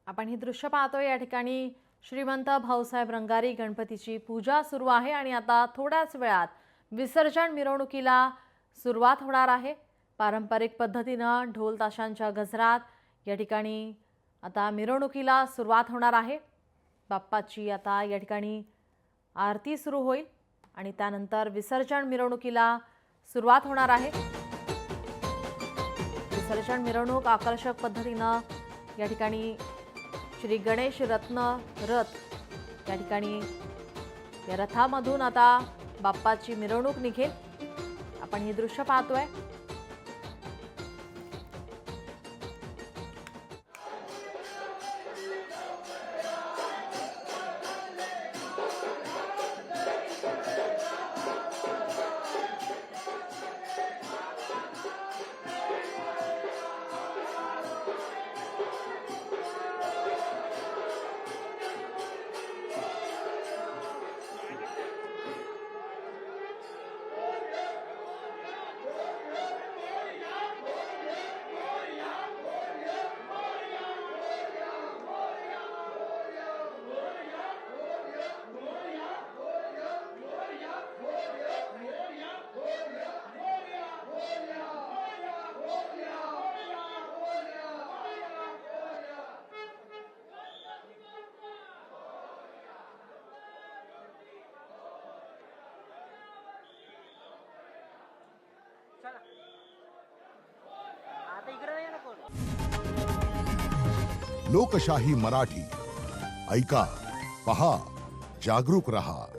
आपण ही दृश्य पाहतोय। या ठिकाणी श्रीमंत भाऊसाहेब रंगारी गणपतीची पूजा सुरू आहे आणि आता थोड्याच वेळात विसर्जन मिरवणुकीला सुरुवात होणार आहे। पारंपरिक पद्धतीने ढोल ताशांच्या गजरात या ठिकाणी आता मिरवणुकीला सुरुवात होणार आहे। बाप्पाची आता या ठिकाणी आरती सुरू होईल आणि त्यानंतर विसर्जन मिरवणुकीला सुरुवात होणार आहे। विसर्जन मिरवणूक आकर्षक पद्धतीने या ठिकाणी श्री गणेश रत्न रथ या ठिकाणी या रथामधून आता बाप्पाची मिरवणूक निघेल। आपण हे दृश्य पाहतोय। लोकशाही मराठी ऐका, पहा, जागरूक रहा।